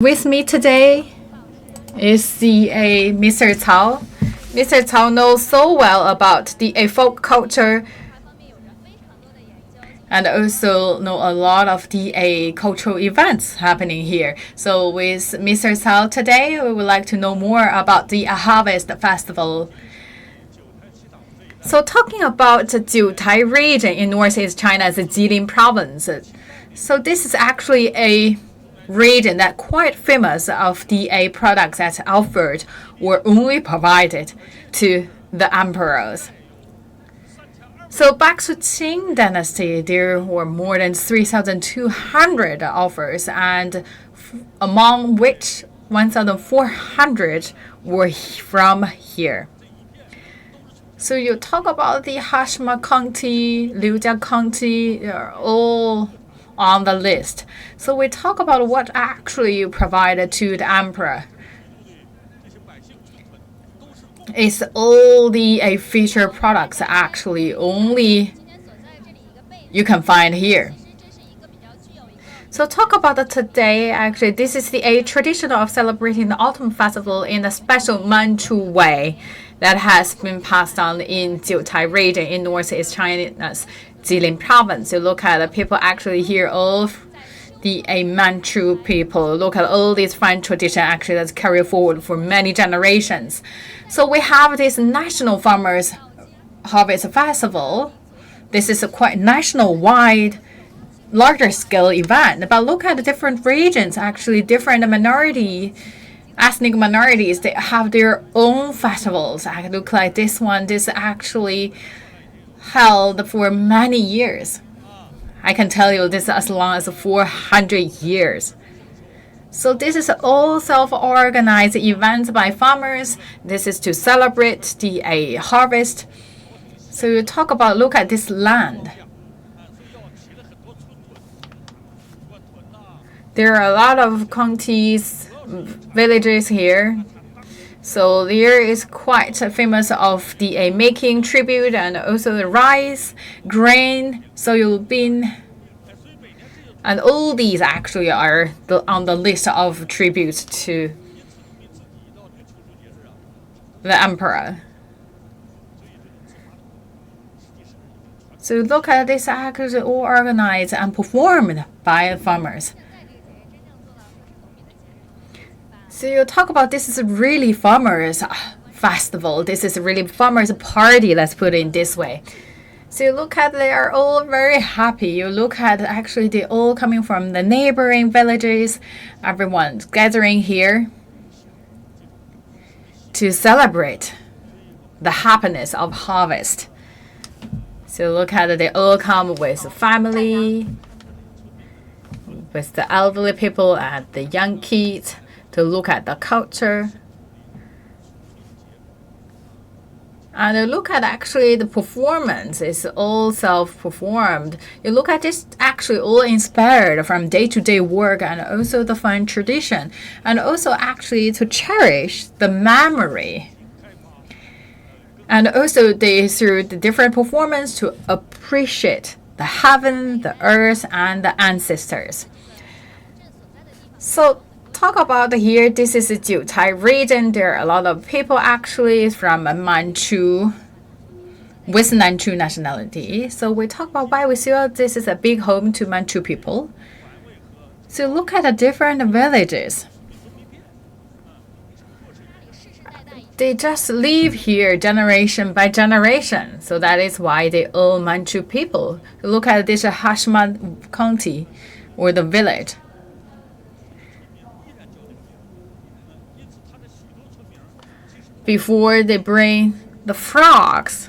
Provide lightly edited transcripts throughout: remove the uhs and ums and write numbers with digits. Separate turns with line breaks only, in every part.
With me today is the Mr. Cao. Mr. Cao knows so well about the folk culture and also know a lot of the cultural events happening here. So with Mr. Cao today, we would like to know more about the Harvest Festival. So talking about the Jiutai region in northeast China's Jilin province. So this is actually a region that quite famous of the products that offered were only provided to the emperors. So back to Qing dynasty, there were more than 3,200 offers, and among which 1,400 were from here. So you talk about the Hashima County, Liujia County, they're all on the list. So we talk about what actually you provided to the emperor. It's all the feature products actually only you can find here. So talk about today. Actually, this is the tradition of celebrating the autumn festival in a special Manchu way that has been passed on in Jiutai region in northeast China's Jilin province. You look at the people actually here, all the Manchu people. Look at all these fine traditions actually that's carried forward for many generations. So we have this National Farmers Harvest Festival. This is a quite national-wide, larger scale event. But look at the different regions, actually different ethnic minorities, they have their own festivals. I look like this one, this actually held for many years. I can tell you this is as long as 400 years. So this is all self-organized events by farmers. This is to celebrate the harvest. So you talk about, look at this land. There are a lot of counties, villages here. So there is quite famous of the making tribute and also the rice, grain, soybean, and all these actually are on the list of tributes to the emperor. So look at this actually all organized and performed by farmers. So you talk about this is really farmers festival. This is really farmers party. Let's put it in this way. So you look at they are all very happy. You look at actually they all coming from the neighboring villages. Everyone's gathering here to celebrate the happiness of harvest. So look at they all come with family, with the elderly people and the young kids, to look at the culture and look at actually the performance is all self-performed. You look at this actually all inspired from day-to-day work and also the fun tradition and also actually to cherish the memory and also they through the different performance to appreciate the heaven, the earth and the ancestors. So talk about here, this is the Jiutai region. There are a lot of people actually from Manchu, with Manchu nationality. So we talk about why we feel this is a big home to Manchu people. So look at the different villages. They just live here generation by generation. So that is why they all Manchu people. Look at this Hashima County or the village. Before they bring the frogs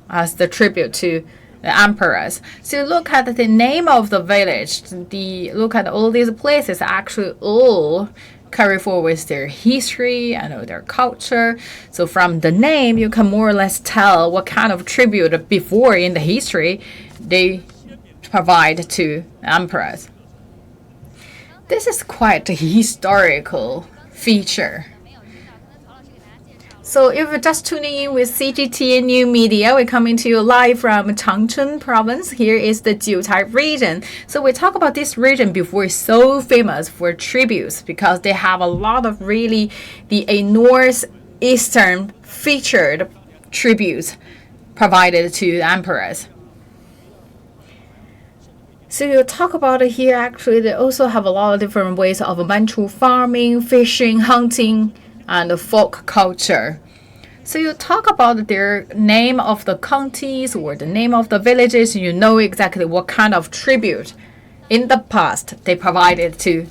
as the tribute to the emperors. So look at the name of the village. Look at all these places actually all carry forward their history and their culture. So from the name, you can more or less tell what kind of tribute before in the history they provide to the emperors. This is quite a historical feature. So if you're just tuning in with CGT New Media, we're coming to you live from Changchun Province. Here is the Jiutai region. So we talk about this region before. It's so famous for tributes because they have a lot of really a northeastern featured tributes provided to the emperors. So you talk about it here, actually, they also have a lot of different ways of Manchu farming, fishing, hunting, and folk culture. So you talk about their name of the counties or the name of the villages, you know exactly what kind of tribute in the past they provided to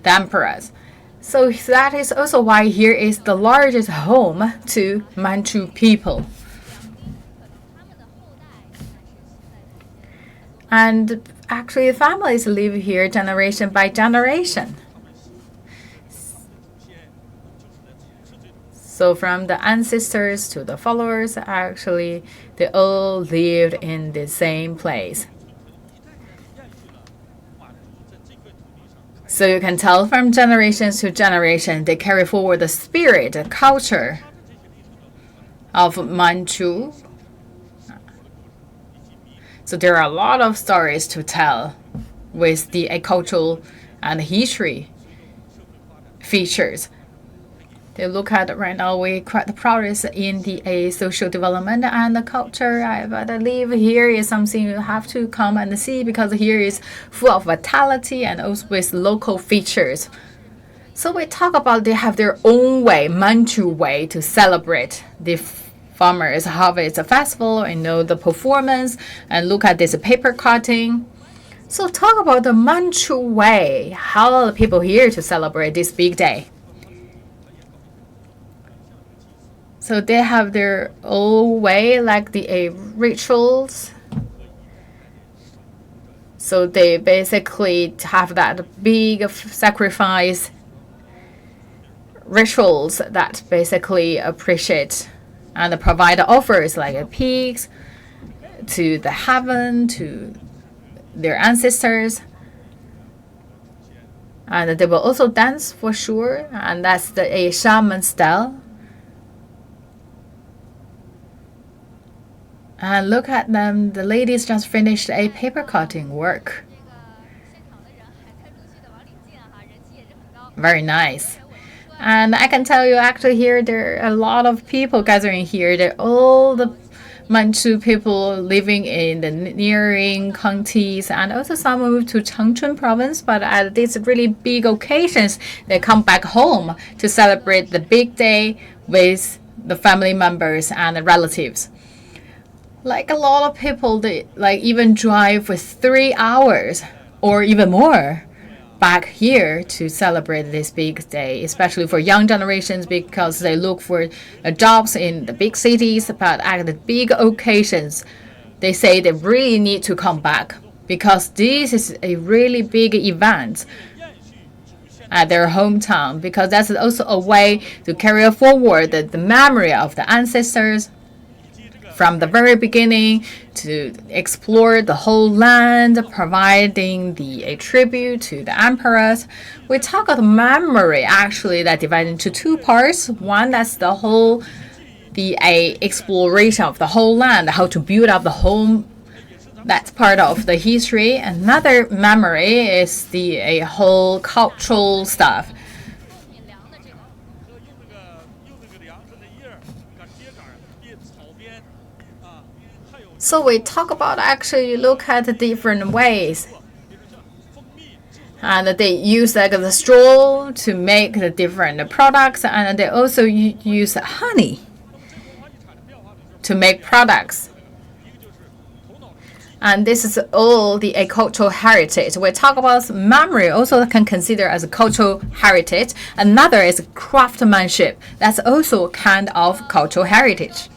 the emperors. So that is also why here is the largest home to Manchu people. And actually, families live here generation by generation. So from the ancestors to the followers, actually, they all lived in the same place. So you can tell from generations to generation, they carry forward the spirit, the culture of Manchu. So there are a lot of stories to tell with the cultural and history features. They look at right now, we quite the progress in the social development and the culture. I believe here is something you have to come and see because here is full of vitality and also with local features. So we talk about they have their own way, Manchu way, to celebrate the farmers harvest festival and the performance and look at this paper cutting. So talk about the Manchu way. How are the people here to celebrate this big day? So they have their own way, like the rituals. So they basically have that big sacrifice rituals that basically appreciate and provide offers like pigs to the heaven, to their ancestors. And they will also dance for sure, and that's the shaman style. And look at them, the ladies just finished a paper cutting work. Very nice. And I can tell you actually here there are a lot of people gathering here. They're all the Manchu people living in the neighboring counties and also some moved to Changchun province. But at these really big occasions, they come back home to celebrate the big day with the family members and the relatives. Like a lot of people, they like even drive for 3 hours or even more back here to celebrate this big day, especially for young generations because they look for jobs in the big cities. But at the big occasions, they say they really need to come back because this is a really big event at their hometown because that's also a way to carry forward the memory of the ancestors from the very beginning to explore the whole land, providing a tribute to the emperors. We talk about memory actually that divided into two parts. One, that's the whole exploration of the whole land, how to build up the home. That's part of the history. Another memory is the whole cultural stuff. So we talk about actually look at the different ways. And they use like the straw to make the different products, and they also use honey to make products. And this is all the cultural heritage. We talk about memory, also can consider as a cultural heritage. Another is craftsmanship. That's also kind of cultural heritage.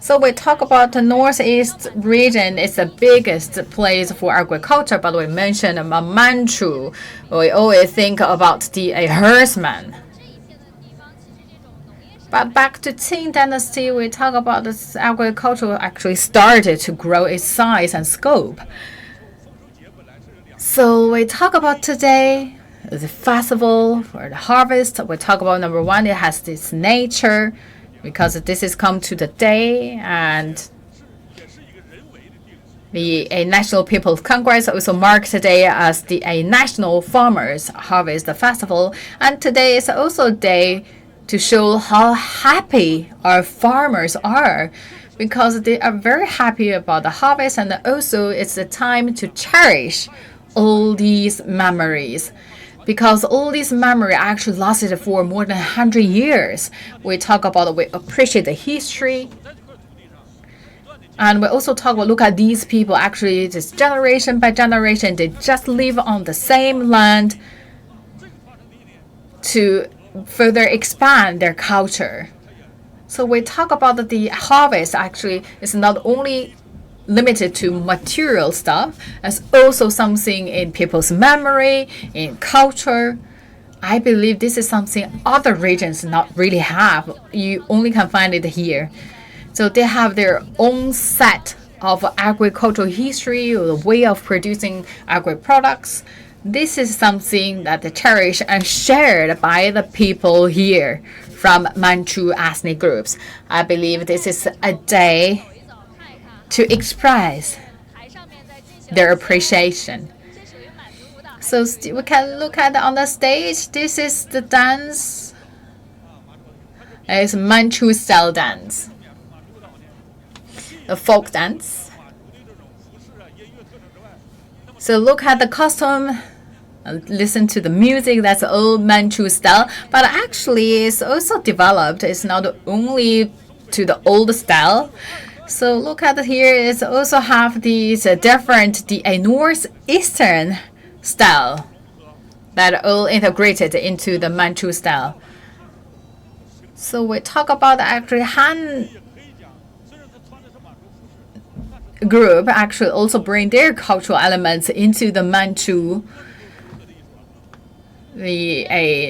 So we talk about the northeast region. It's the biggest place for agriculture, but we mentioned Manchu. We always think about the herdsman. But back to Qing Dynasty, we talk about this agriculture actually started to grow its size and scope. So we talk about today the festival for the harvest. We talk about number one, it has this nature because this is come to the day, and the National People's Congress also marks today as the National Farmers Harvest Festival. And today is also a day to show how happy our farmers are, because they are very happy about the harvest, and also it's a time to cherish all these memories, because all these memories actually lasted for more than 100 years. We talk about, we appreciate the history, and we also talk about, look at these people, actually just generation by generation, they just live on the same land to further expand their culture. So we talk about the harvest actually is not only limited to material stuff, it's also something in people's memory, in culture. I believe this is something other regions not really have. You only can find it here. So they have their own set of agricultural history or the way of producing agri products. This is something that they cherish and shared by the people here from Manchu ethnic groups. I believe this is a day to express their appreciation. So we can look at on the stage. This is the dance. It's Manchu style dance, a folk dance. So look at the costume. Listen to the music, that's old Manchu style, but actually it's also developed. It's not only to the old style. So look at here, it's also have these different, the northeastern style that all integrated into the Manchu style. So we talk about actually Han group actually also bring their cultural elements into the Manchu, the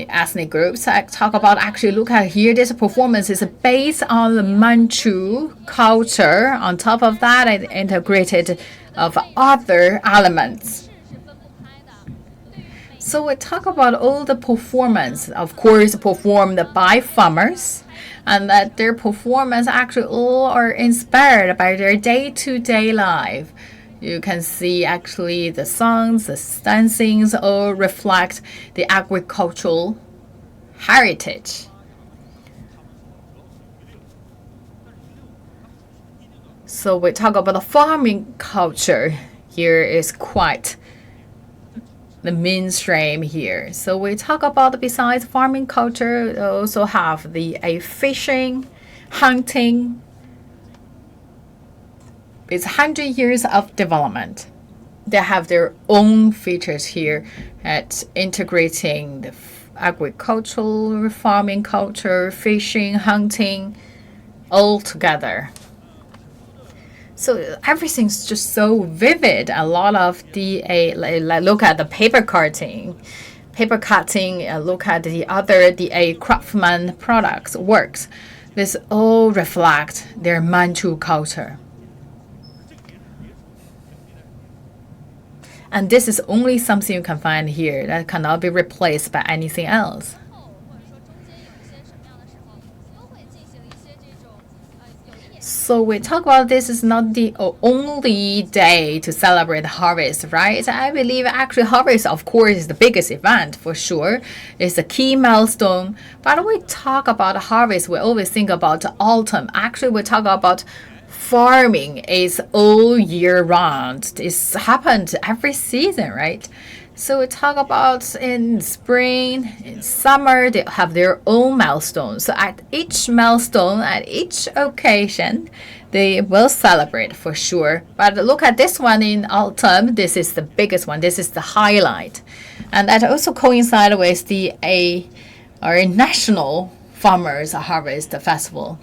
ethnic groups. I talk about, actually look at here, this performance is based on the Manchu culture. On top of that, it integrated of other elements. So we talk about all the performance, of course, performed by farmers, and that their performance actually all are inspired by their day-to-day life. You can see actually the songs, the dancings all reflect the agricultural heritage. So we talk about the farming culture. Here is quite the mainstream here. So we talk about, besides farming culture, we also have the fishing, hunting. It's 100 years of development. They have their own features here at integrating the agricultural, farming culture, fishing, hunting, all together. So everything's just so vivid. A lot of the look at the paper cutting, look at the other craftsman products works. This all reflect their Manchu culture. And this is only something you can find here that cannot be replaced by anything else. So we talk about this is not the only day to celebrate the harvest, right? I believe actually harvest, of course, is the biggest event for sure. It's a key milestone. But when we talk about harvest, we always think about autumn. Actually, we talk about farming is all year round. It's happened every season, right? So we talk about in spring, in summer, they have their own milestones. So at each milestone, at each occasion, they will celebrate for sure. But look at this one in autumn. This is the biggest one. This is the highlight. And that also coincides with our National Farmers Harvest Festival.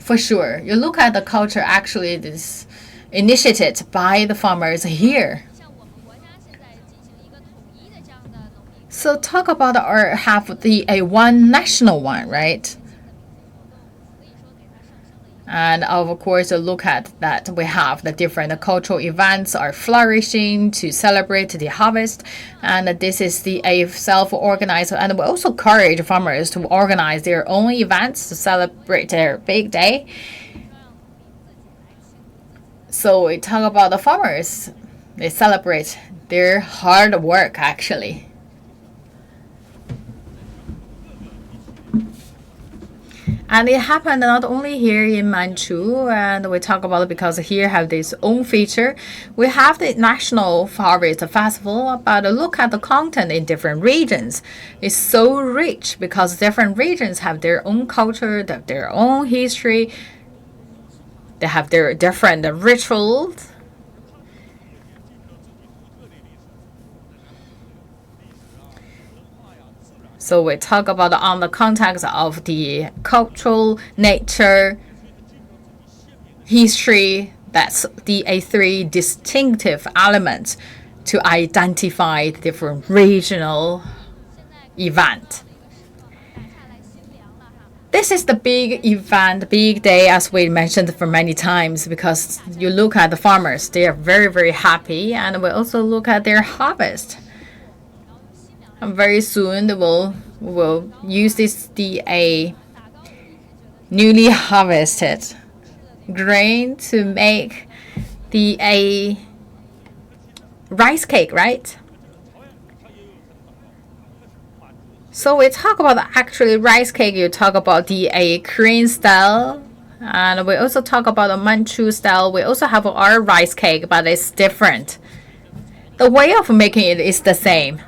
For sure. You look at the culture, actually, this initiated by the farmers here. So talk about have the one national one, right? And of course, look at that we have the different cultural events are flourishing to celebrate the harvest. And this is the self-organized. And we also encourage farmers to organize their own events to celebrate their big day. So we talk about the farmers. They celebrate their hard work, actually. And it happened not only here in Manchu, and we talk about it because here have this own feature. We have the National Harvest Festival, but look at the content in different regions. It's so rich because different regions have their own culture, their own history. They have their different rituals. So we talk about on the context of the cultural nature, history. That's the three distinctive elements to identify the different regional event. This is the big event, big day, as we mentioned for many times, because you look at the farmers, they are very, very happy, and we also look at their harvest. And very soon we'll use this newly harvested grain to make the rice cake, right? So we talk about actually rice cake. You talk about the Korean style, and we also talk about the Manchu style. We also have our rice cake, but it's different. The way of making it is the same.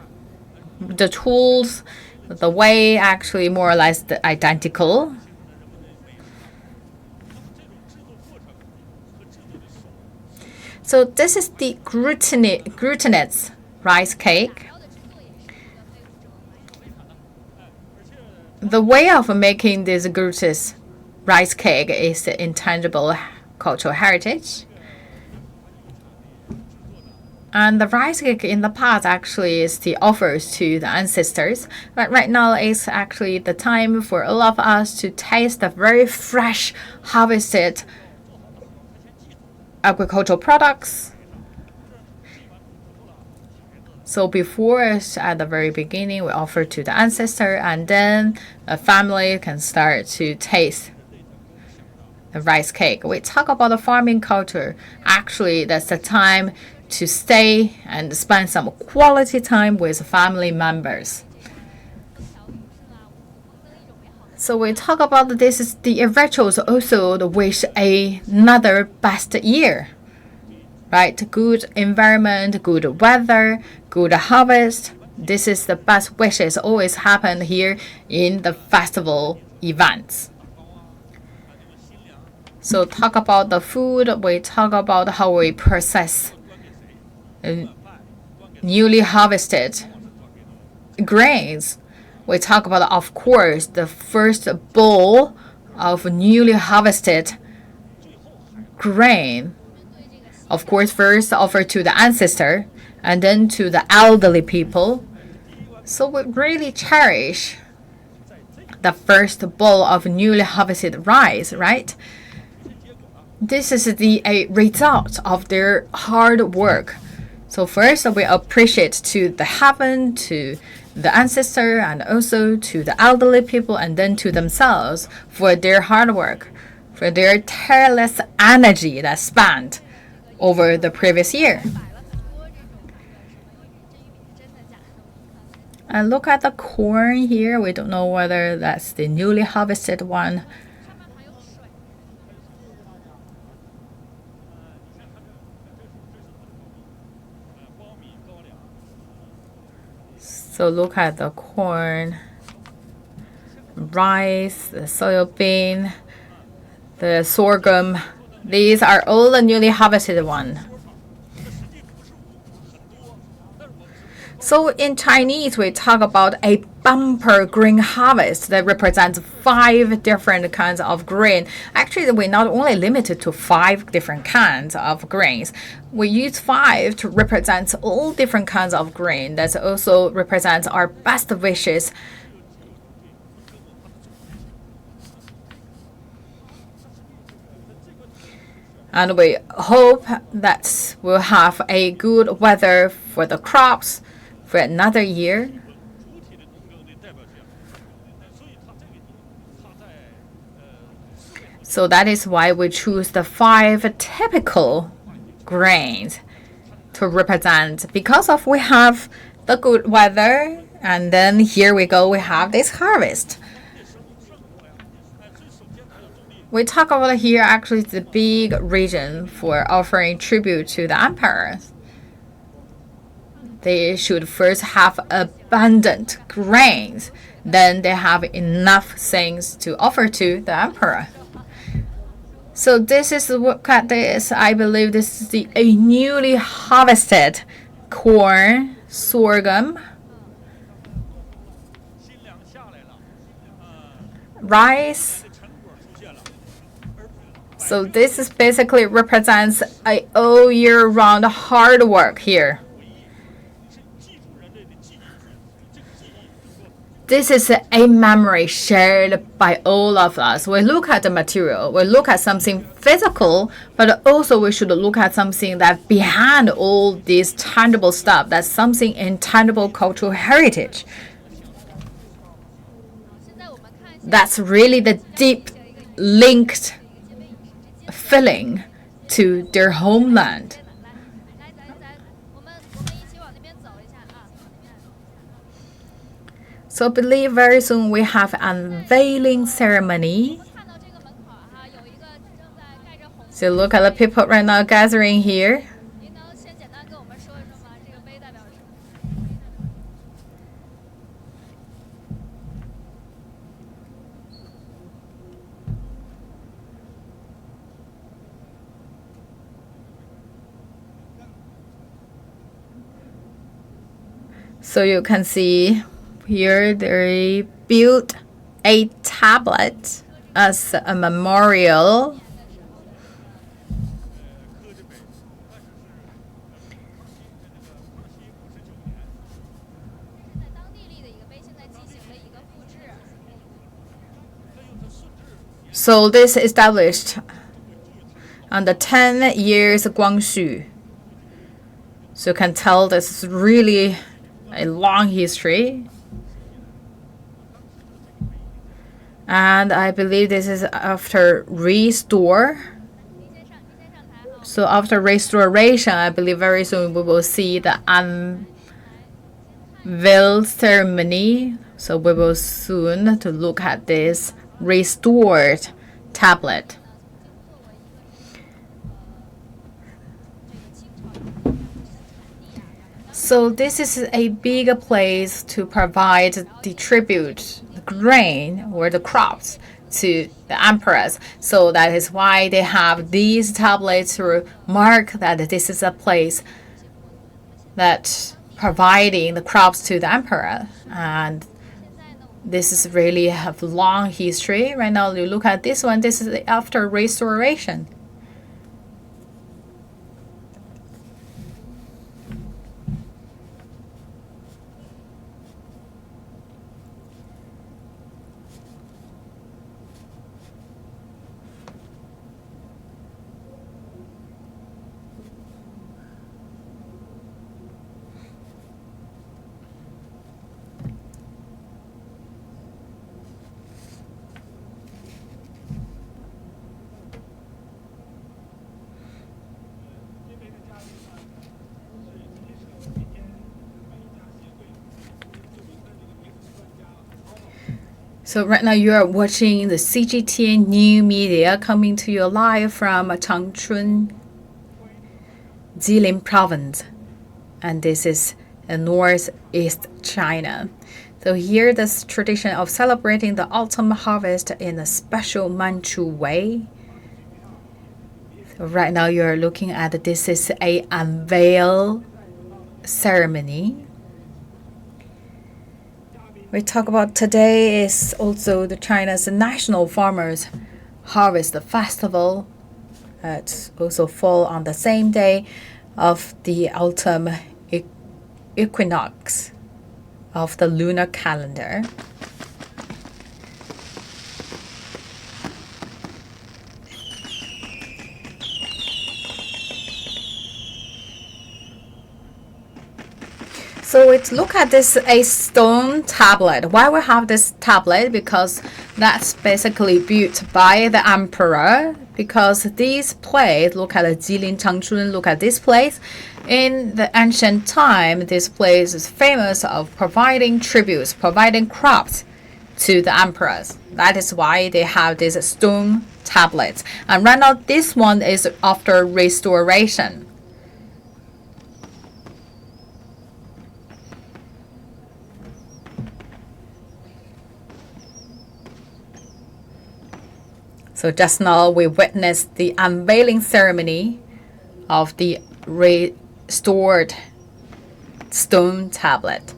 The tools, the way actually more or less identical. So this is the glutinous rice cake. The way of making this glutinous rice cake is the intangible cultural heritage. And the rice cake in the past actually is the offers to the ancestors. But right now is actually the time for all of us to taste the very fresh, harvested agricultural products. So before, at the very beginning, we offer to the ancestor, and then the family can start to taste the rice cake. We talk about the farming culture. Actually, that's the time to stay and spend some quality time with family members. So we talk about this is the rituals also to wish another best year, right? Good environment, good weather, good harvest. This is the best wishes always happen here in the festival events. So talk about the food. We talk about how we process newly harvested grains. We talk about, of course, the first bowl of newly harvested grain. Of course, first offered to the ancestor and then to the elderly people. So we really cherish the first bowl of newly harvested rice, right? This is the result of their hard work. So first, we appreciate to the heaven, to the ancestor, and also to the elderly people, and then to themselves for their hard work, for their tireless energy that's spent over the previous year. And look at the corn here. We don't know whether that's the newly harvested one. So look at the corn, rice, the soybean, the sorghum. These are all the newly harvested ones. So in Chinese, we talk about a bumper grain harvest that represents 5 different kinds of grain. Actually, we're not only limited to 5 different kinds of grains. We use 5 to represent all different kinds of grain. That also represents our best wishes. And we hope that we'll have a good weather for the crops for another year. So that is why we choose the 5 typical grains to represent, because of we have the good weather, and then here we go, we have this harvest. We talk about here actually the big region for offering tribute to the emperors. They should first have abundant grains, then they have enough things to offer to the emperor. So this is, look at this, I believe this is a newly harvested corn, sorghum, rice. So this is basically represents a all year round hard work here. This is a memory shared by all of us. We look at the material, we look at something physical, but also we should look at something that behind all this tangible stuff, that's something intangible cultural heritage. That's really the deep linked feeling to their homeland. So I believe very soon we have unveiling ceremony. So look at the people right now gathering here. So you can see here they built a tablet as a memorial. So this established on the 10 years Guangxu. So you can tell this is really a long history. And I believe this is after restore. So after restoration, I believe very soon we will see the unveil ceremony. So we will soon to look at this restored tablet. So this is a bigger place to provide the tribute, the grain or the crops to the emperors. So that is why they have these tablets to mark that this is a place that providing the crops to the emperor. And this is really have long history. Right now you look at this one, this is after restoration. So right now you are watching the CGTN new media coming to you live from Changchun, Jilin province. And this is northeast China. So here this tradition of celebrating the autumn harvest in a special Manchu way. So right now you are looking at this is a unveil ceremony. We talk about today is also the China's National Farmers Harvest Festival. It's also fall on the same day of the autumn equinox of the lunar calendar. So let's look at this a stone tablet. Why we have this tablet? Because that's basically built by the emperor. Because this place, look at the Jilin Changchun, look at this place. In the ancient time, this place is famous of providing tributes, providing crops to the emperors. That is why they have this stone tablets. And right now, this one is after restoration. So just now we witnessed the unveiling ceremony of the restored stone tablet.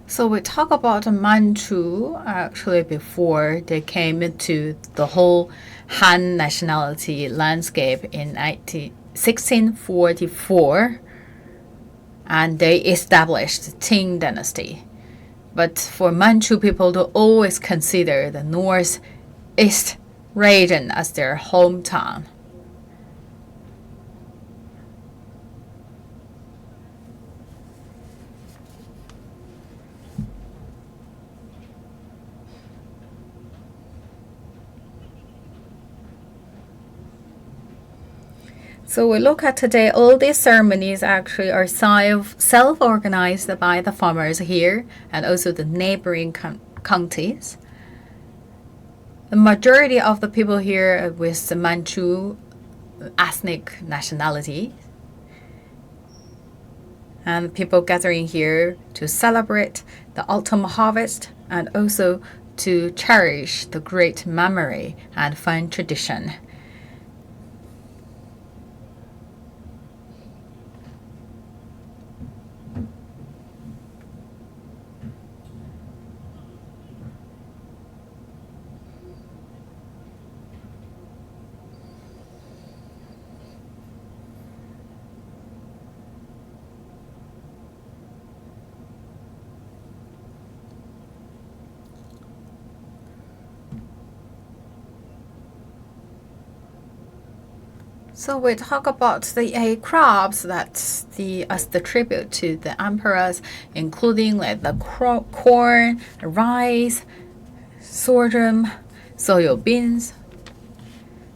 So we talk about Manchu actually before they came into the whole Han nationality landscape in 1644, and they established the Qing dynasty. But for Manchu people to always consider the northeast region as their hometown. So we look at today, all these ceremonies actually are self-organized by the farmers here and also the neighboring counties. The majority of the people here with the Manchu ethnic nationality. And people gathering here to celebrate the autumn harvest and also to cherish the great memory and fun tradition. So we talk about the crops that's as the tribute to the emperors, including like the corn, rice, sorghum, soya beans.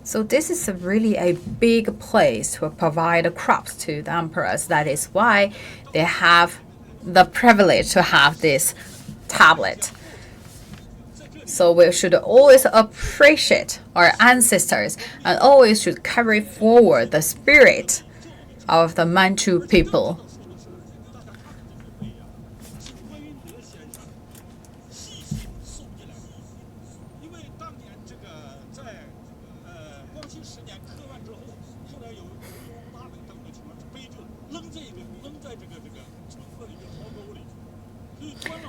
So this is really a big place to provide crops to the emperors. That is why they have the privilege to have this tablet. So we should always appreciate our ancestors and always should carry forward the spirit of the Manchu people.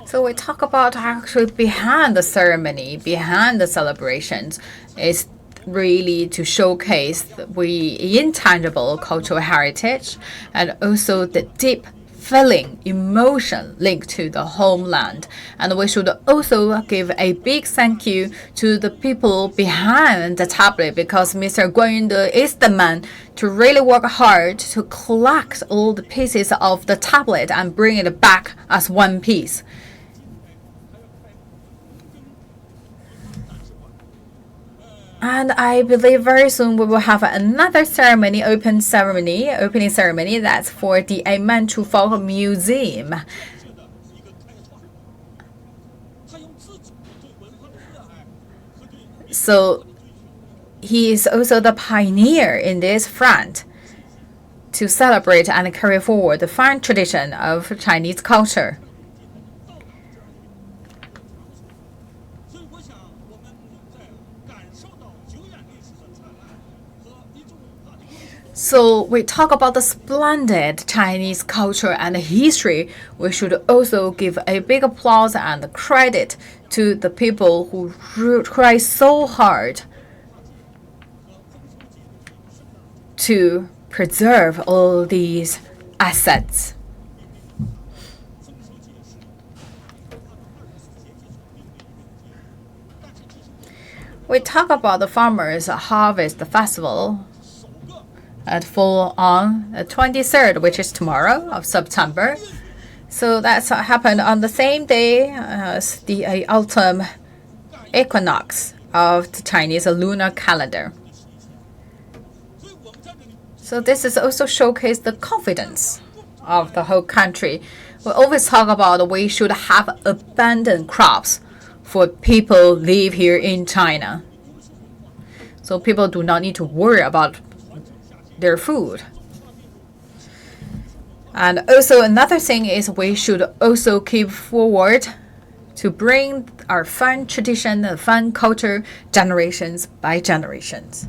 So we talk about actually behind the ceremony, behind the celebrations, is really to showcase the intangible cultural heritage and also the deep feeling, emotion linked to the homeland. And we should also give a big thank you to the people behind the tablet, because Mr. Guan Yunde is the man to really work hard to collect all the pieces of the tablet and bring it back as one piece. And I believe very soon we will have another ceremony, opening ceremony, that's for the Manchu Folk Museum. So he is also the pioneer in this front. to celebrate and carry forward the fine tradition of Chinese culture. So we talk about the splendid Chinese culture and history. We should also give a big applause and credit to the people who try so hard to preserve all these assets. We talk about the farmers' harvest festival that fall on the 23rd, which is tomorrow of September. So that's happened on the same day as the autumn equinox of the Chinese lunar calendar. So this is also showcase the confidence of the whole country. We always talk about we should have abundant crops for people live here in China. So people do not need to worry about their food. And also another thing is we should also keep forward to bring our fun tradition and fun culture generations by generations.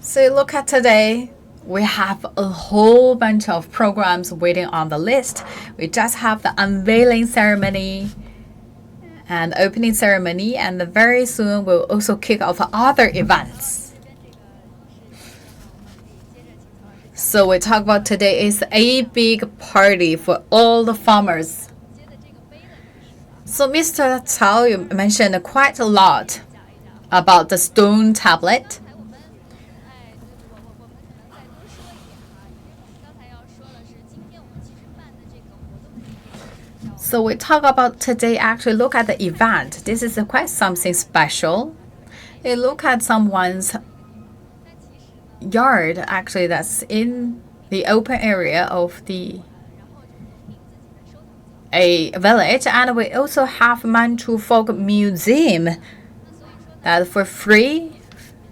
So look at today, we have a whole bunch of programs waiting on the list. We just have the unveiling ceremony and opening ceremony, and very soon we'll also kick off other events. So we talk about today is a big party for all the farmers. So Mr. Cao, you mentioned quite a lot about the stone tablet. So we talk about today, actually look at the event. This is quite something special. They look at someone's yard, actually that's in the open area of a village. And we also have Manchu Folk Museum that for free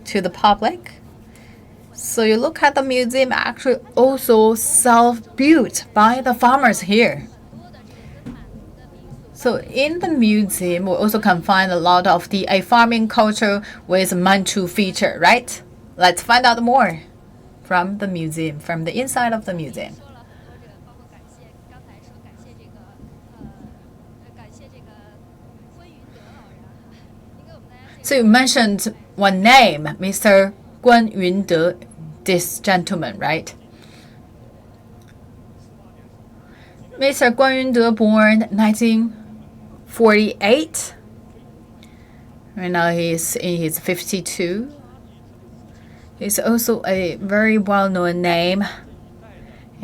to the public. So you look at the museum, actually also self-built by the farmers here. So in the museum, we also can find a lot of the farming culture with Manchu feature, right? Let's find out more from the museum, from the inside of the museum. So you mentioned one name, Mr. Guan Yunde, this gentleman, right? Mr. Guan Yunde born 1948. Right now he's in his 52. He's also a very well-known name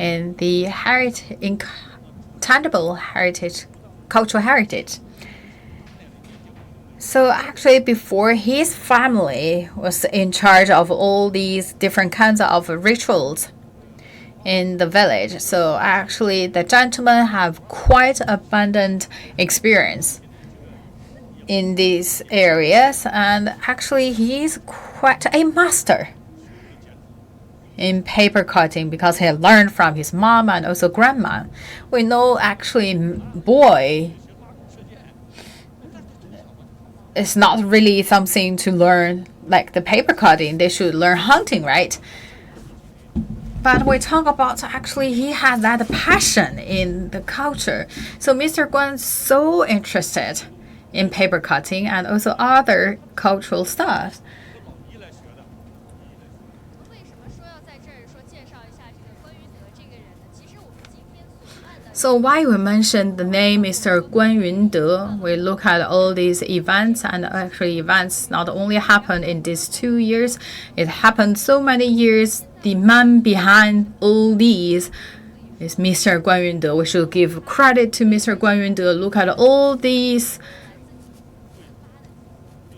in the intangible heritage, cultural heritage. So actually before his family was in charge of all these different kinds of rituals in the village. So actually the gentlemen have quite abundant experience in these areas, and actually he's quite a master in paper cutting because he learned from his mom and also grandma. We know actually boy it's not really something to learn like the paper cutting. They should learn hunting, right? But we talk about actually he has that passion in the culture. So Mr. Guan's so interested in paper cutting and also other cultural stuff. So why we mentioned the name Mr. Guan Yunde, we look at all these events, and actually events not only happened in these 2 years, it happened so many years. The man behind all these is Mr. Guan Yunde. We should give credit to Mr. Guan Yunde. Look at all these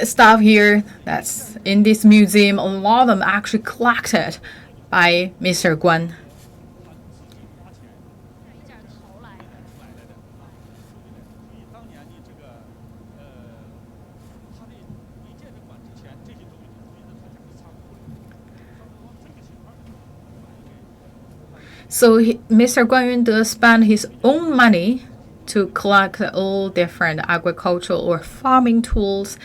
stuff here that's in this museum, a lot of them actually collected by Mr. Guan. So Mr. Guan Yunde spent his own money to collect all different agricultural or farming tools.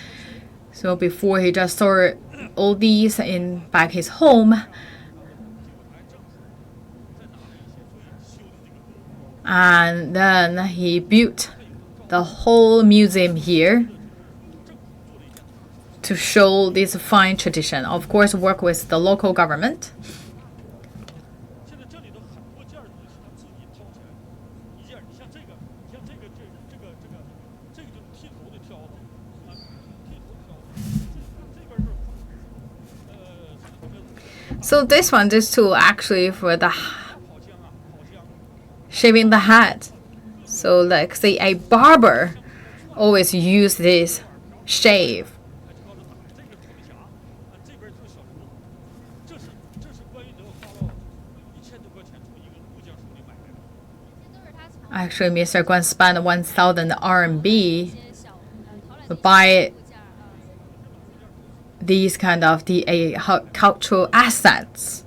So before he just stored all these in back his home, and then he built the whole museum here to show this fine tradition. Of course, work with the local government. So this tool actually for the shaving the head. So like say a barber always use this shave. Actually, Mr. Guan spent 1,000 RMB to buy these kind of the cultural assets.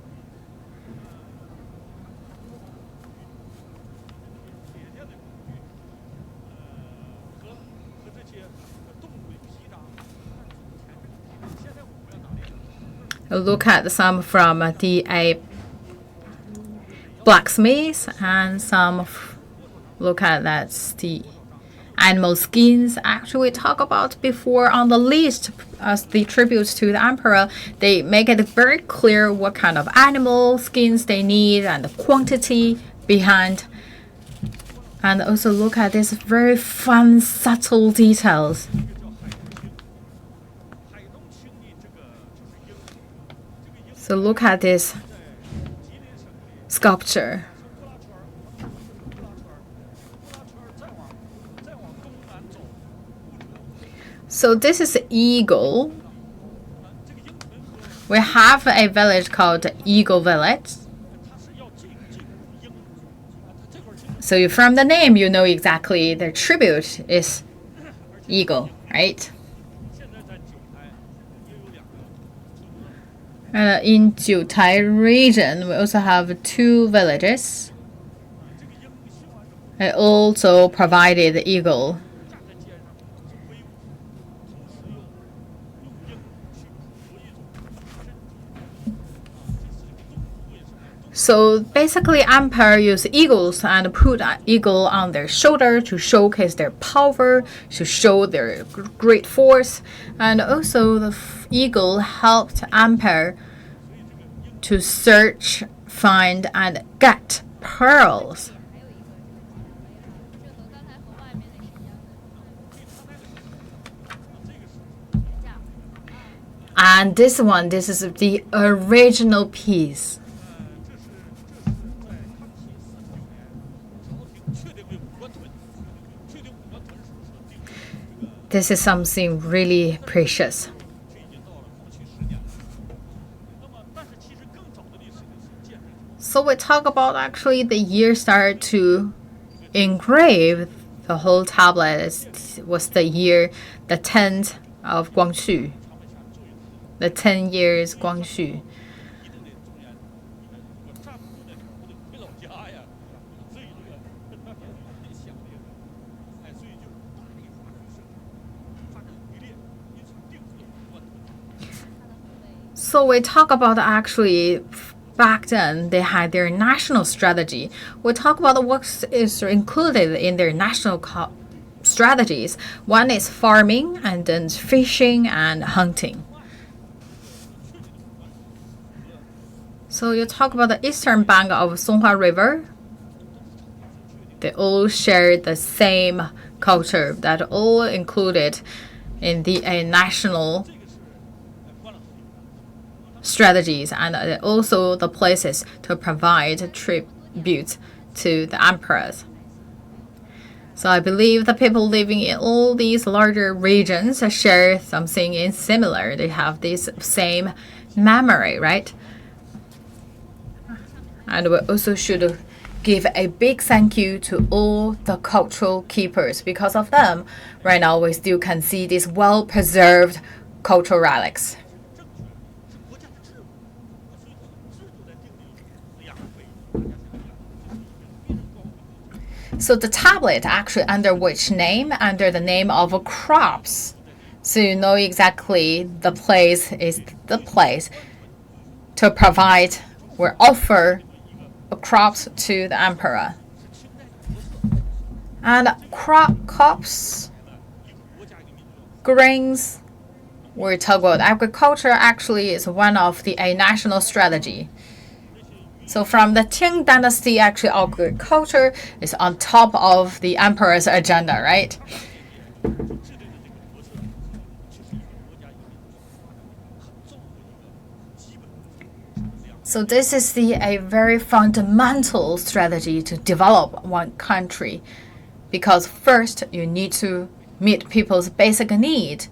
Look at some from the blacksmiths and some look at that's the animal skins. Actually, we talked about before on the list as the tributes to the emperor. They make it very clear what kind of animal skins they need and the quantity behind. And also look at these very fun, subtle details. So look at this sculpture. So this is Eagle. We have a village called Eagle Village. So from the name, you know exactly the tribute is eagle, right? In Jiutai region, we also have 2 villages. They also provided the eagle. So basically, emperor used eagles and put an eagle on their shoulder to showcase their power, to show their great force. And also the eagle helped emperor to search, find, and get pearls. And this is the original piece. This is something really precious. So we talk about actually the year started to engrave the whole tablet was the year, the 10th of Guangxu. The 10 years Guangxu. So we talk about actually back then they had their national strategy. We talk about what is included in their national strategies. One is farming and then fishing and hunting. So you talk about the eastern bank of Songhua River. They all share the same culture that all included in the national strategies and also the places to provide tribute to the emperors. So I believe the people living in all these larger regions share something in similar. They have this same memory, right? And we also should give a big thank you to all the cultural keepers. Because of them, right now we still can see these well-preserved cultural relics. So the tablet actually under which name? Under the name of crops. So you know exactly the place is the place to provide or offer crops to the emperor. And crops, grains, we talk about agriculture actually is one of a national strategy. So from the Qing dynasty, actually agriculture is on top of the emperor's agenda, right? So this is a very fundamental strategy to develop one country, because first you need to meet people's basic need,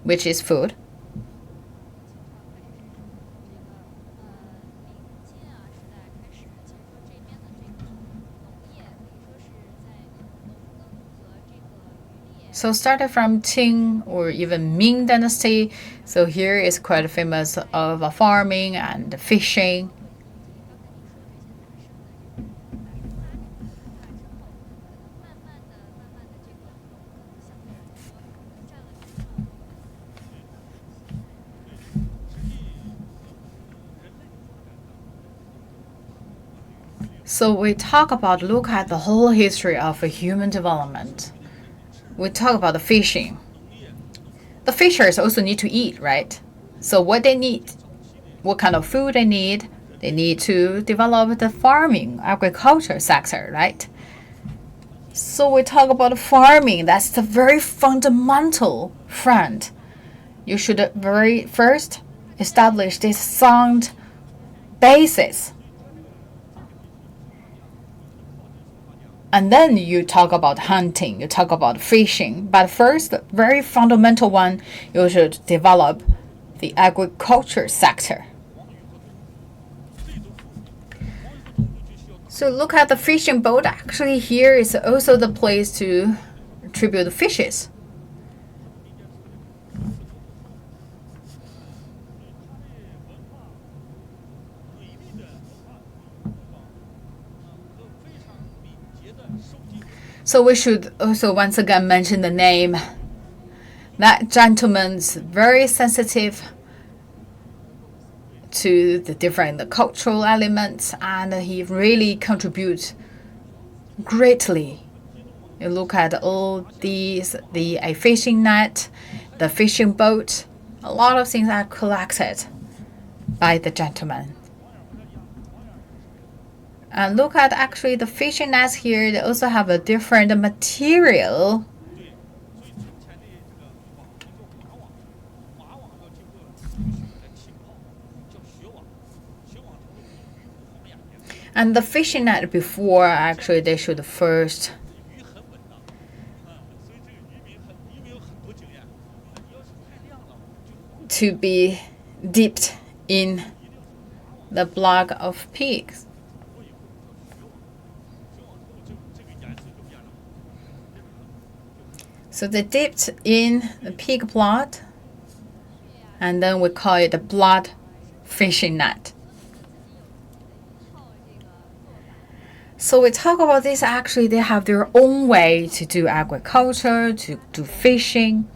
which is food. So started from Qing or even Ming dynasty. So here is quite famous of farming and fishing. So we look at the whole history of human development. We talk about the fishing. The fishers also need to eat, right? So what they need, what kind of food they need to develop the farming, agriculture sector, right? So we talk about farming. That's the very fundamental front. You should very first establish this sound basis. And then you talk about hunting, you talk about fishing. But first, the very fundamental one, you should develop the agriculture sector. So look at the fishing boat. Actually, here is also the place to tribute fishes. So we should also once again mention the name. That gentleman's very sensitive to the different cultural elements, and he really contributes greatly. You look at all these, a fishing net, the fishing boat, a lot of things are collected by the gentleman. And look at actually the fishing nets here. They also have a different material. And the fishing net before, actually, they should first to be dipped in the blood of pigs. So they dipped in the pig blood, and then we call it the blood fishing net. So we talk about this. Actually, they have their own way to do agriculture, to do fishing.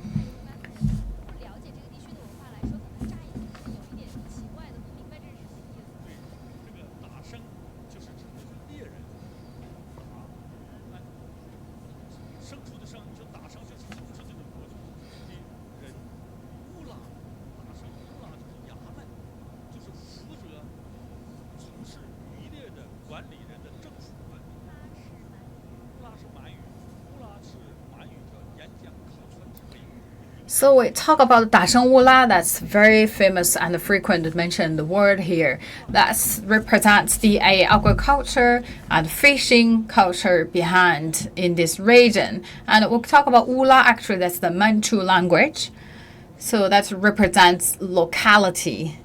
So we talk about 打生乌拉, that's very famous and frequent mentioned word here. That represents the agriculture and fishing culture behind in this region. And we'll talk about ula, actually that's the Manchu language. So that represents locality.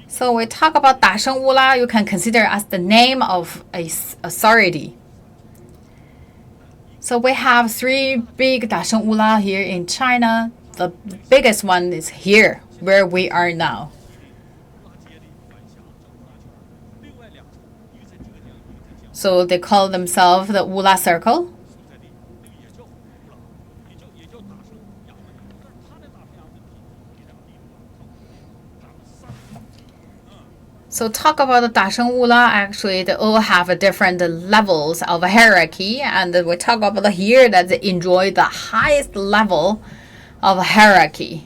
So we talk about 打生乌拉, you can consider as the name of a authority. So we have 3 big 打生乌拉 here in China. The biggest one is here, where we are now. So they call themselves the Ula Circle. So talk about the 打生乌拉, actually they all have different levels of hierarchy, and we talk about here that they enjoy the highest level of hierarchy.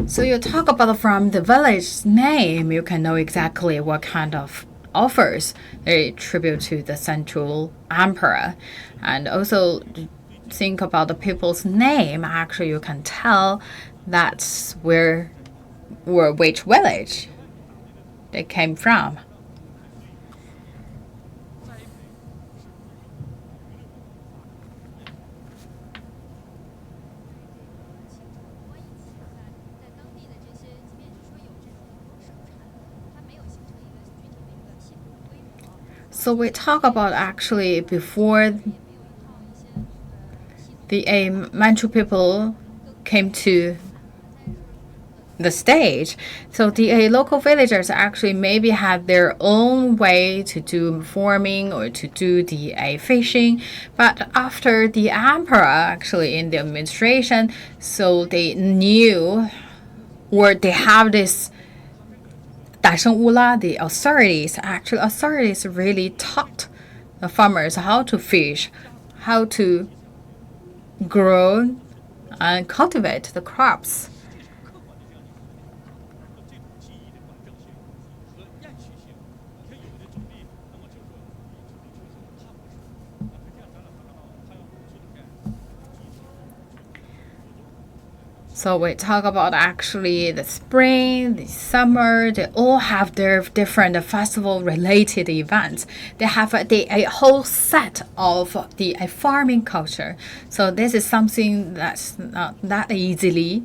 So you talk about from the village name, you can know exactly what kind of offers they tribute to the central emperor. And also think about the people's name, actually you can tell that's where or which village they came from. So we talk about actually before the Manchu people came to the stage. So the local villagers actually maybe had their own way to do farming or to do the fishing. But after the emperor actually in the administration, so they knew or they have this 打生乌拉, the authorities really taught the farmers how to fish, how to grow and cultivate the crops. So we talk about actually the spring, the summer, they all have their different festival-related events. They have a whole set of the farming culture. So this is something that's not that easily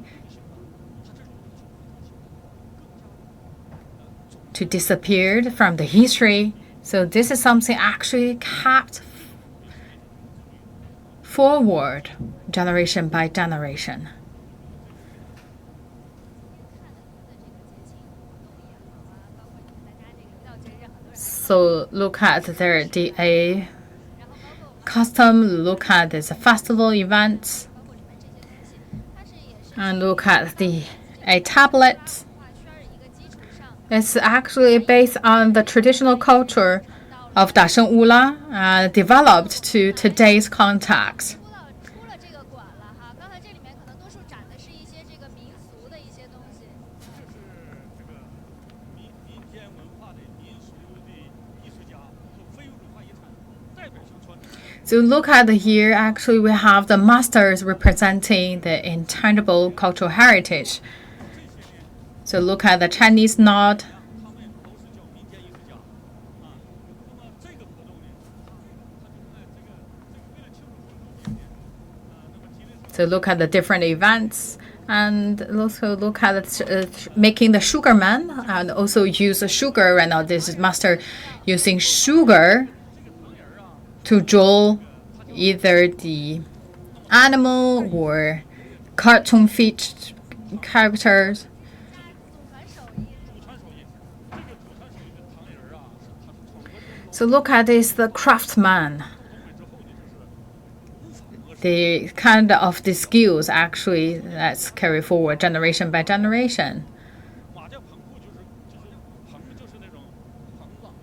to disappear from the history. So this is something actually kept forward generation by generation. So look at their DA custom, look at this festival events, and look at the tablets. It's actually based on the traditional culture of 打生乌拉, developed to today's context. So look at here, actually we have the masters representing the intangible cultural heritage. So look at the Chinese knot. So look at the different events, and also look at making the sugar man, and also use sugar. Right now this is master using sugar to draw either the animal or cartoon featured characters. So look at this, the craftsman. the kind of the skills actually that's carried forward generation by generation.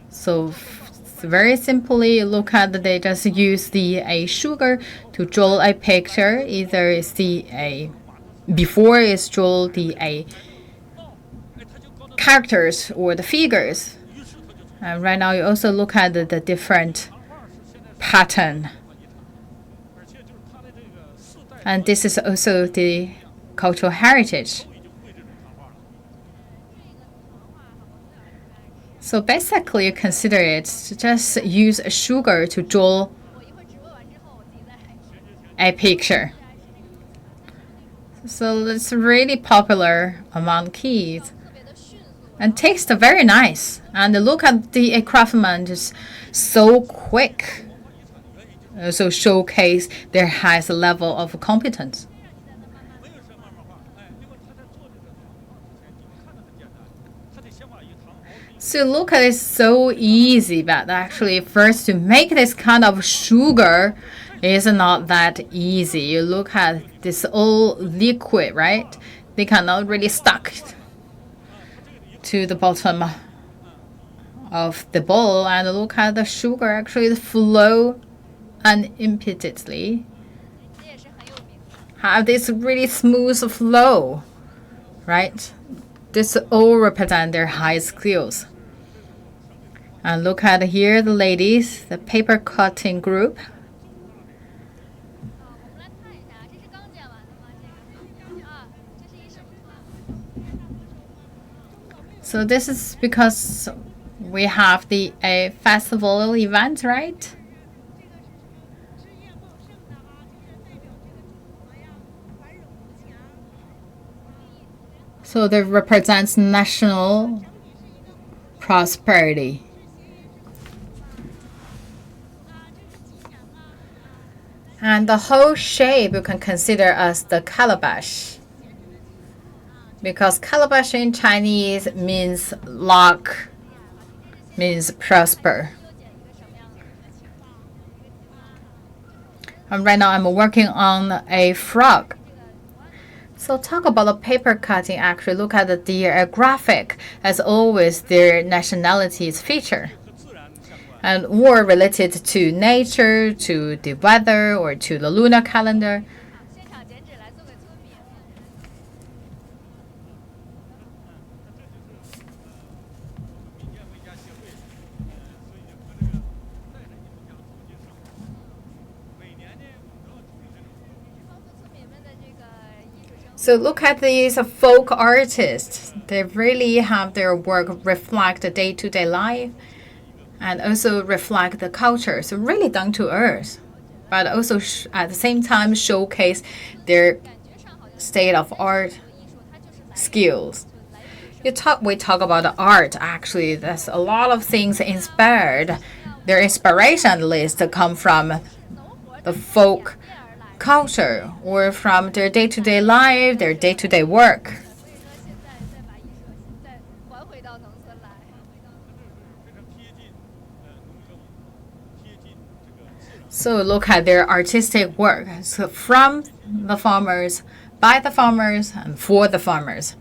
So very simply, look at they just use the sugar to draw a picture. Either it's before it's draw the characters or the figures. And right now you also look at the different pattern. And this is also the cultural heritage. So basically, you consider it just use sugar to draw a picture. So it's really popular among kids and tastes very nice. And look at the craftsman just so quick. Also showcase their highest level of competence. So look at it, so easy, but actually first to make this kind of sugar is not that easy. You look at this all liquid, right? They cannot really stuck to the bottom of the bowl, and look at the sugar actually flow unimpededly. Have this really smooth flow, right? This all represent their high skills. And look at here, the ladies, the paper cutting group. So this is because we have a festival event, right? So that represents national prosperity. And the whole shape you can consider as the calabash. Because calabash in Chinese means luck, means prosper. And right now I'm working on a frog. So talk about the paper cutting, actually look at the graphic as always their nationality's feature. And or related to nature, to the weather, or to the lunar calendar. So look at these folk artists. They really have their work reflect the day-to-day life and also reflect the culture. So really down to earth, but also at the same time showcase their state of art skills. We talk about the art. Actually, there's a lot of things inspired. Their inspiration list come from the folk culture or from their day-to-day life, their day-to-day work. So look at their artistic work. So from the farmers, by the farmers, and for the farmers.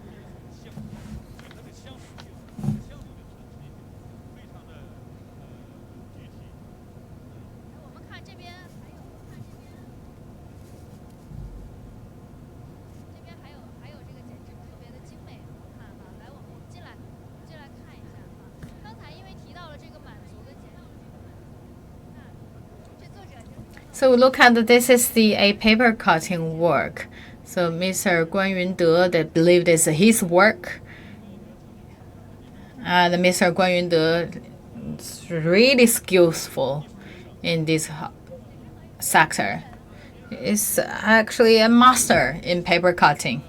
So look at this is a paper cutting work. So Mr. Guan Yunde, they believe this is his work. And Mr. Guan Yunde is really skillful in this sector. He's actually a master in paper cutting.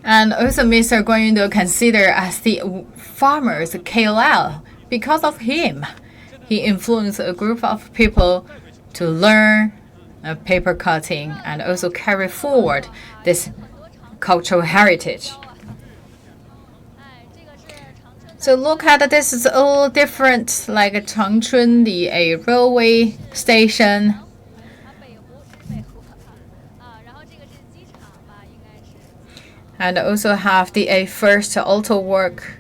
And also Mr. Guan Yunde considered as the farmers KOL. Because of him, he influenced a group of people to learn paper cutting and also carry forward this cultural heritage. So look at this is all different, like Changchun, a railway station. And also have the first auto work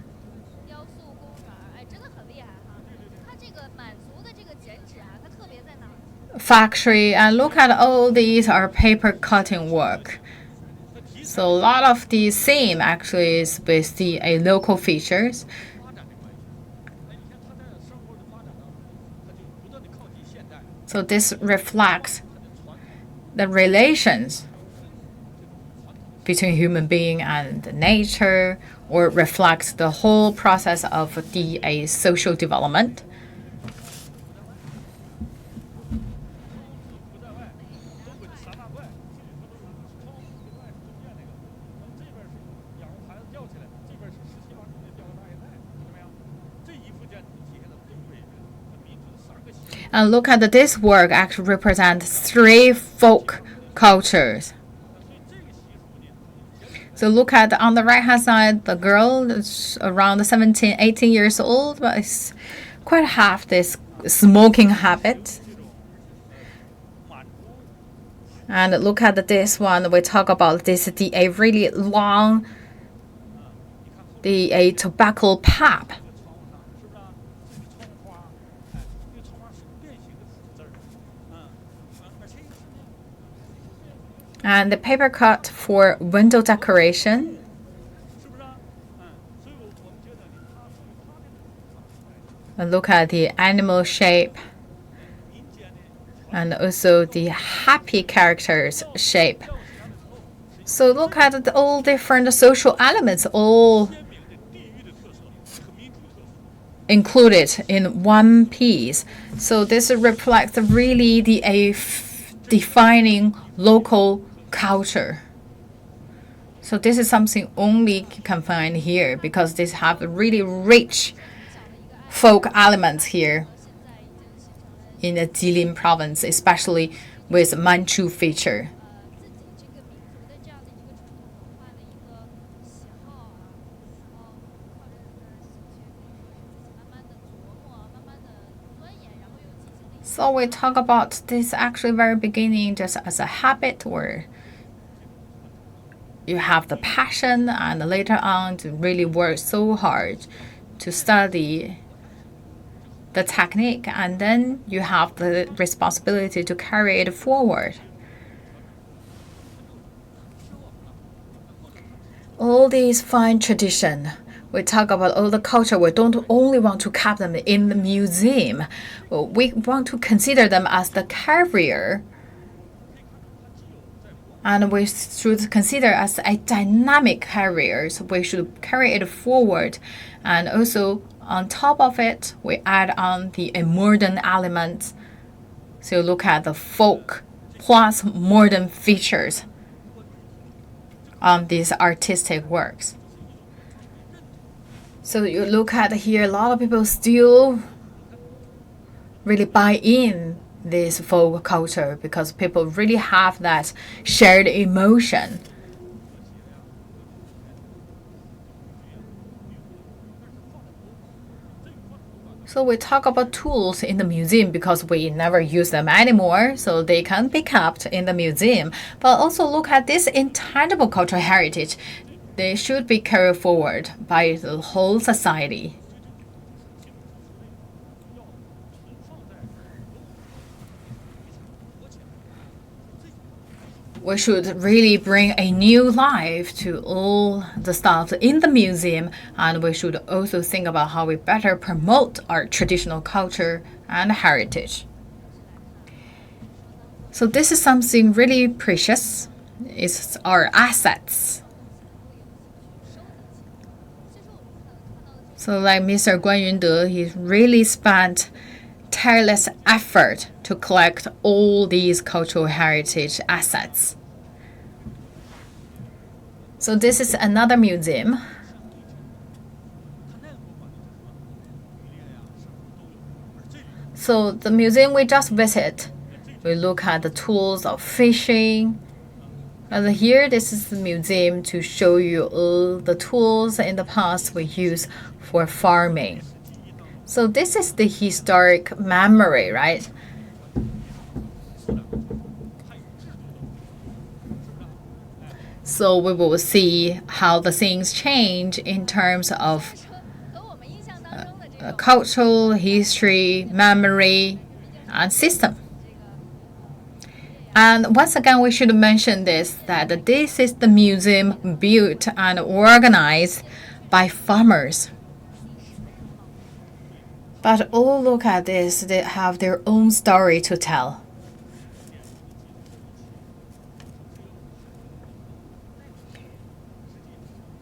factory. And look at all these are paper cutting work. So a lot of the same actually is with the local features. So this reflects the relations between human being and nature, or reflects the whole process of the social development. And look at this work actually represents 3 folk cultures. So look at on the right hand side, the girl is around 17, 18 years old, but it's quite have this smoking habit. And look at this one, we talk about this, a really long, a tobacco pipe. And the paper cut for window decoration. And look at the animal shape. And also the happy characters shape. So look at all different social elements, all included in one piece. So this reflects really the defining local culture. So this is something only you can find here, because this have really rich folk elements here in the Jilin province, especially with Manchu feature. So we talk about this actually very beginning just as a habit, where you have the passion and later on to really work so hard to study the technique, and then you have the responsibility to carry it forward. All these fine tradition, we talk about all the culture. We don't only want to keep them in the museum. We want to consider them as the carrier. And we should consider as a dynamic carrier. So we should carry it forward. And also on top of it, we add on the modern elements. So look at the folk plus modern features on these artistic works. So you look at here, a lot of people still really buy in this folk culture, because people really have that shared emotion. So we talk about tools in the museum because we never use them anymore, so they can be kept in the museum. But also look at this intangible cultural heritage. They should be carried forward by the whole society. We should really bring a new life to all the stuff in the museum, and we should also think about how we better promote our traditional culture and heritage. So this is something really precious. It's our assets. So like Mr. Guan Yunde, he really spent tireless effort to collect all these cultural heritage assets. So this is another museum. So the museum we just visited We look at the tools of fishing. And here, this is the museum to show you all the tools in the past we use for farming. So this is the historic memory, right? So we will see how the things change in terms of cultural history, memory, and system. And once again, we should mention this, that this is the museum built and organized by farmers. But oh, look at this, they have their own story to tell.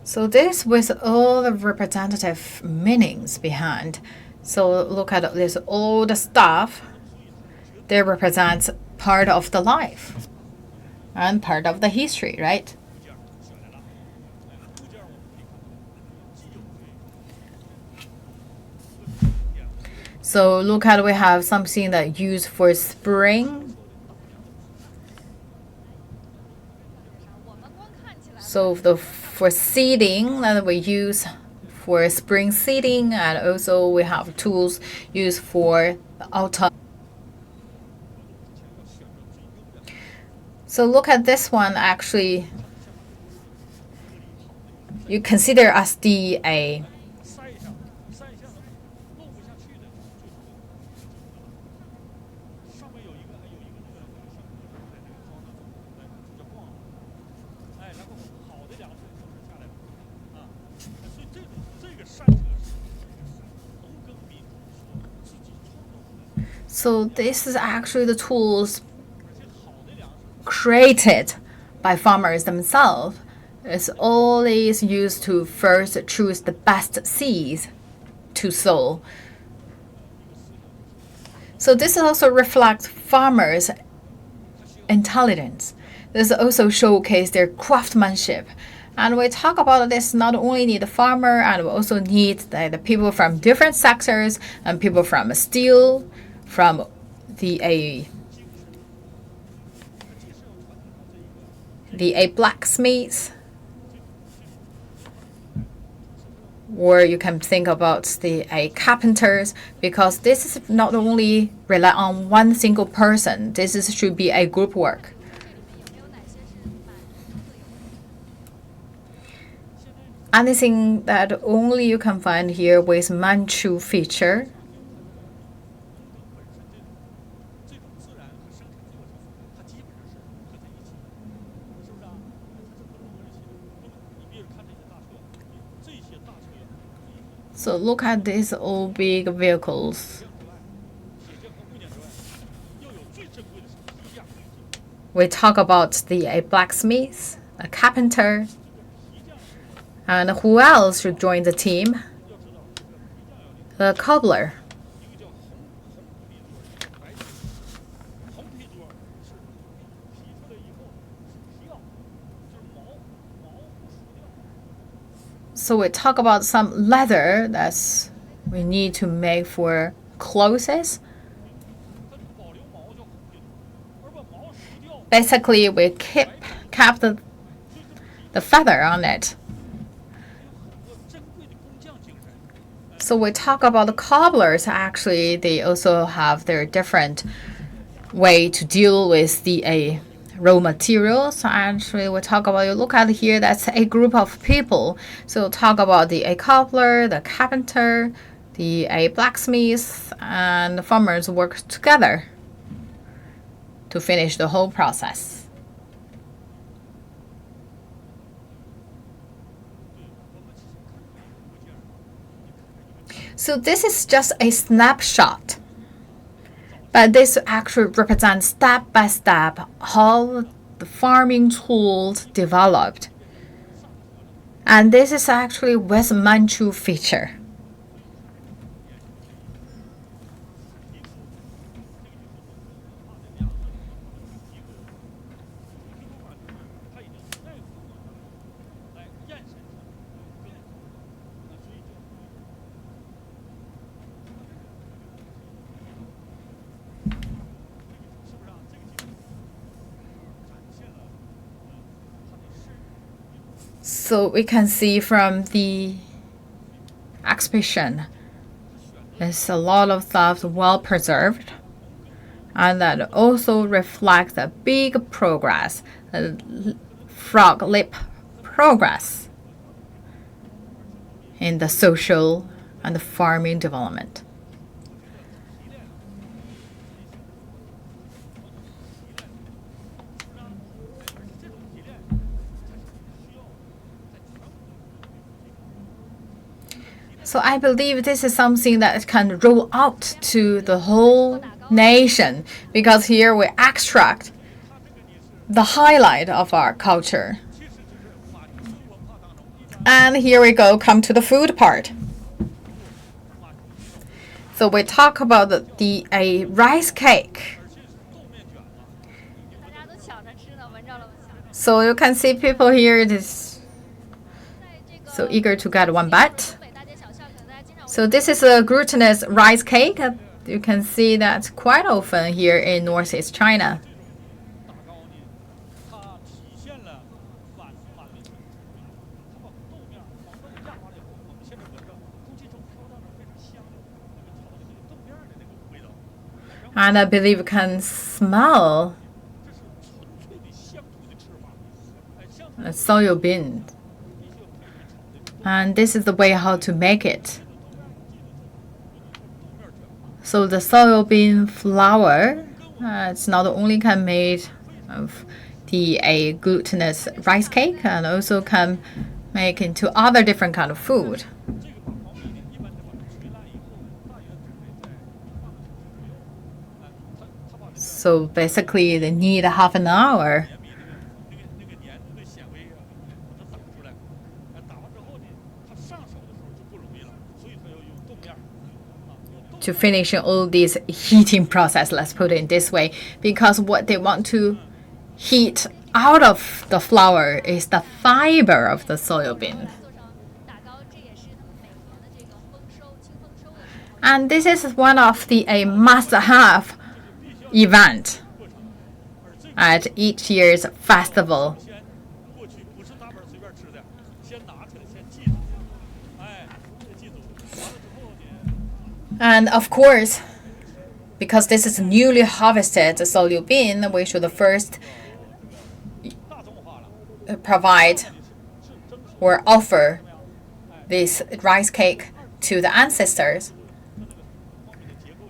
So this with all the representative meanings behind. So look at this, all the stuff, they represent part of the life and part of the history, right? So look at, we have something that used for spring. So for seeding that we use for spring seeding, and also we have tools used for the autumn. So look at this one, actually, you consider as the So this is actually the tools created by farmers themselves. It's always used to first choose the best seeds to sow. So this also reflects farmers' intelligence. This also showcases their craftsmanship. And we talk about this, not only need the farmer, and we also need the people from different sectors and people from steel, from the blacksmiths, or you can think about the carpenters, because this is not only rely on one single person. Should be a group work. Anything that only you can find here with Manchu feature. So look at these all big vehicles. We talk about the blacksmith, a carpenter, and who else should join the team? The cobbler. So we talk about some leather that we need to make for clothes. Basically, we kept the feather on it. So we talk about the cobblers. Actually, they also have their different way to deal with the raw materials. Actually, we talk about, you look at here, that's a group of people. So talk about the cobbler, the carpenter, the blacksmith, and the farmers work together to finish the whole process. So this is just a snapshot, but this actually represents step by step how the farming tools developed. And this is actually with Manchu feature. So we can see from the exhibition, there's a lot of stuff well preserved, and that also reflects a big progress, a frog leap progress in the social and the farming development. So I believe this is something that can roll out to the whole nation, because here we extract the highlight of our culture. And here we come to the food part. So we talk about the rice cake. So you can see people here so eager to get one bite. So this is a glutinous rice cake. You can see that quite often here in Northeast China. And I believe you can smell a soybean. And this is the way how to make it. So the soybean flour, it's not only can made of a glutinous rice cake, and also can make into other different kind of food. So basically, they need half an hour to finish all this heating process, let's put it this way, because what they want to heat out of the flour is the fiber of the soybean. And this is one of the must-have event at each year's festival. And of course, because this is newly harvested soybean, we should first provide or offer this rice cake to the ancestors,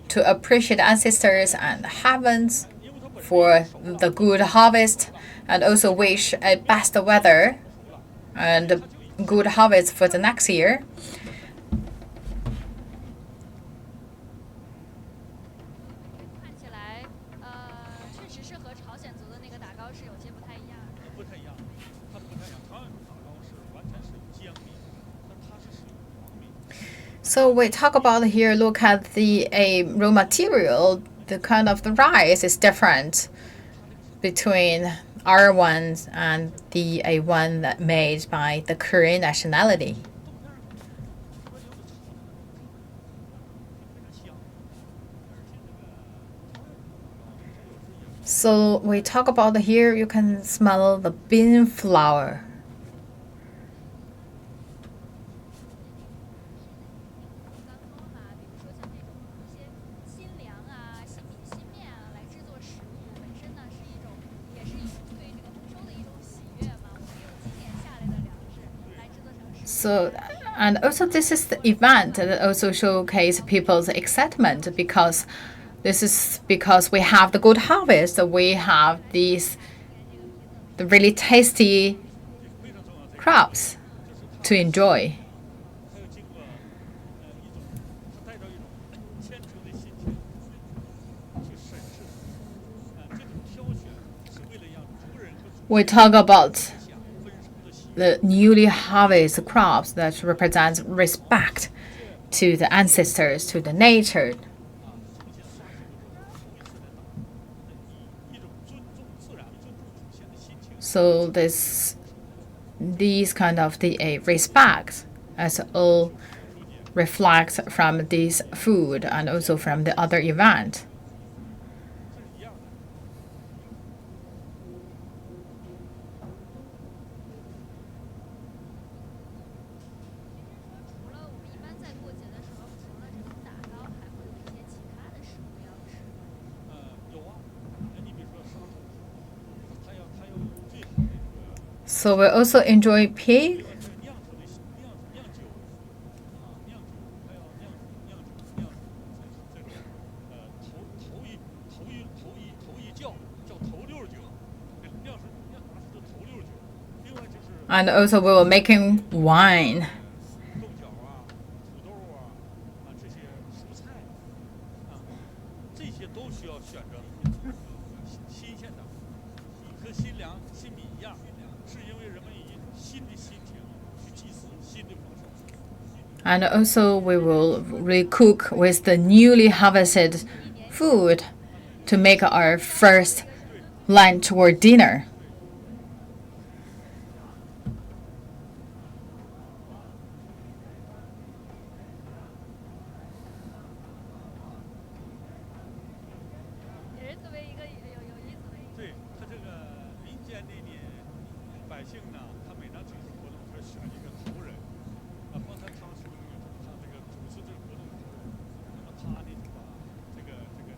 to appreciate ancestors and heavens for the good harvest, and also wish a best weather and good harvest for the next year. So we talk about here, look at the raw material. The kind of the rice is different between our ones and the one that made by the Korean nationality. So we talk about here, you can smell the bean flour. So, and also this is the event that also showcase people's excitement, because this is because we have the good harvest. We have the really tasty crops to enjoy. We talk about the newly harvested crops that represents respect to the ancestors, to the nature. So these kind of the respect as all reflects from this food and also from the other event. So we also enjoy pig. And also we were making wine. And also we will recook with the newly harvested food to make our first lunch or dinner.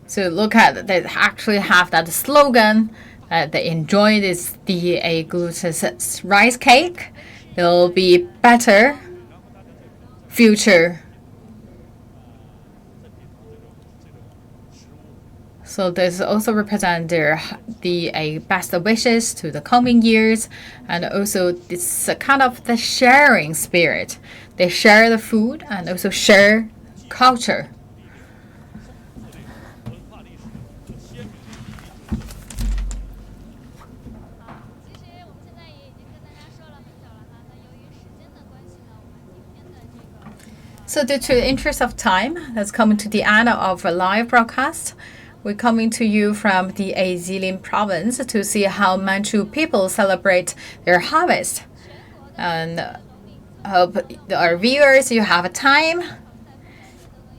So look at, they actually have that slogan that they enjoy this the glutinous rice cake. There will be better future. So this also represents the best wishes to the coming years, and also this kind of the sharing spirit. They share the food and also share culture. So due to the interest of time, that's coming to the end of a live broadcast. We're coming to you from the Jilin province to see how Manchu people celebrate their harvest. And I hope our viewers, you have a time.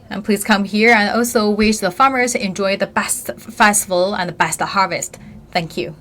And please come here and also wish the farmers enjoy the best festival and the best harvest. Thank you.